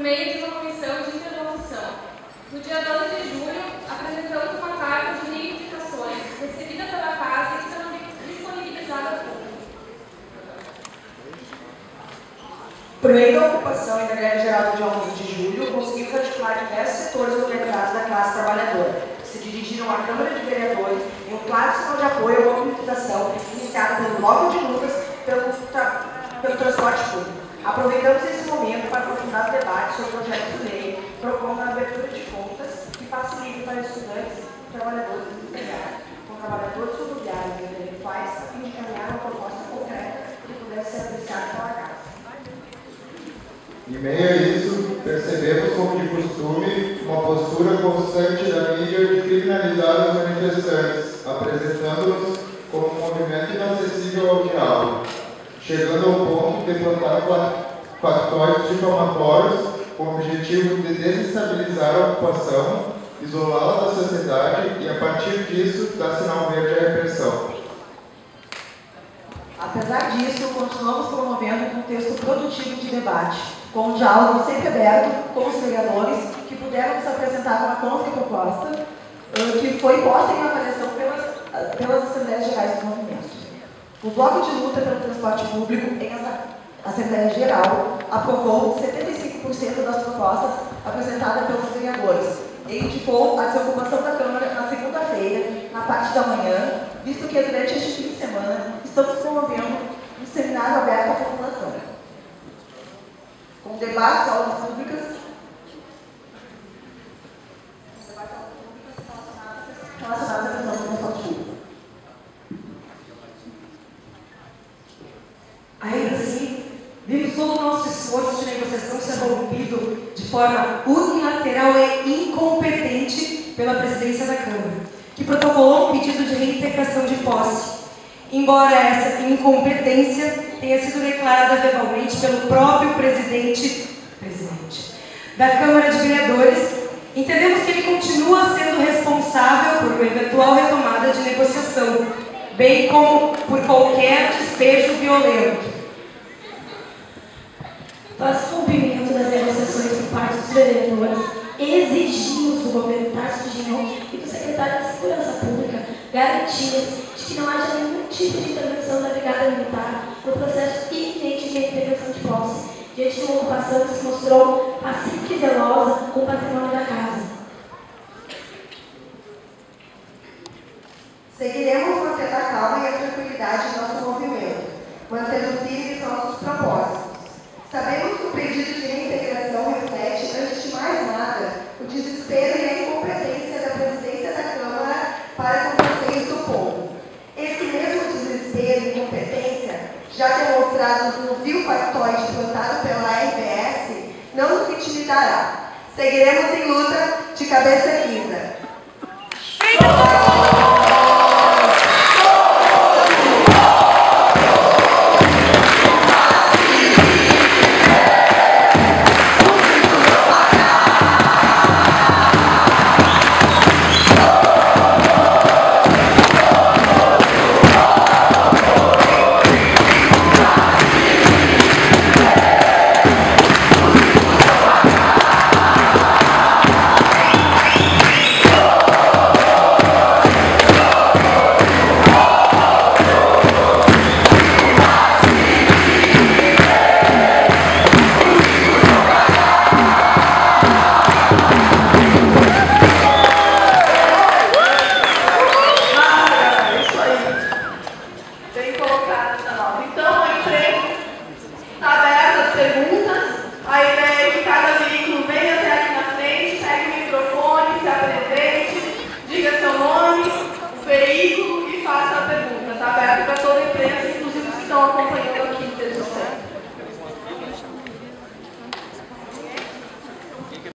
meio de uma comissão de interlocução. No dia 12 de julho, apresentamos uma carta de reivindicações recebida pela Casa e será disponibilizada ao público. Por meio da ocupação e da greve geral do dia 11 de julho, conseguimos articular diversos setores organizados da classe trabalhadora, que se dirigiram à Câmara de Vereadores em um claro sinal de apoio à mobilização iniciada pelo bloco de lutas pelo transporte público. Aproveitamos esse momento para aprofundar o debate sobre o projeto de lei, propondo a abertura de contas que facilite para estudantes e trabalhadores desempregados, com trabalhadores rodoviários e intelectuais, a fim de caminhar uma proposta concreta que pudesse ser apreciada pela Casa. Em meio a isso, percebemos, como de costume, uma postura constante da mídia de criminalizar os manifestantes, apresentando-nos como um movimento inacessível ao diálogo, chegando ao ponto de plantar factóides difamatórios com o objetivo de desestabilizar a ocupação, isolá-la da sociedade e, a partir disso, dar sinal verde à repressão. Apesar disso, continuamos promovendo um contexto produtivo de debate, com um diálogo sempre aberto com os vereadores que puderam nos apresentar uma contraproposta que foi posta em avaliação pelas Assembleias Gerais do Movimento. O Bloco de Luta pelo Transporte Público, em Assembleia Geral, aprovou 75% das propostas apresentadas pelos vereadores e indicou a desocupação da Câmara na segunda-feira, na parte da manhã, visto que durante este fim de semana estamos promovendo um seminário aberto à população, com debates, aulas públicas relacionadas à questão do transporte público. Ainda assim, vimos todo o nosso esforço de negociação ser rompido de forma unilateral e incompetente pela presidência da Câmara, que protocolou um pedido de reintegração de posse, embora essa incompetência tenha sido declarada verbalmente pelo próprio presidente da Câmara de Vereadores. Entendemos que ele continua sendo responsável por uma eventual retomada de negociação, bem como por qualquer despejo violento. Após o cumprimento das negociações por parte dos vereadores, exigimos do governo Tarcísio Genro e do secretário de Segurança Pública garantias de que não haja nenhum tipo de intervenção da Brigada Militar no processo iminente de reintegração de posse, diante de uma ocupação que se mostrou pacífica e zelosa com o patrimônio da Casa. Seguiremos mantendo a calma e a tranquilidade do nosso movimento, mantendo firmes nossos propósitos. Sabemos que o pedido de reintegração reflete, antes de mais nada, o desespero e a incompetência da presidência da Câmara para com os anseios do povo. Esse mesmo desespero e incompetência, já demonstrados no vil factoide plantado pela RBS, não nos intimidará. Seguiremos em luta de cabeça erguida.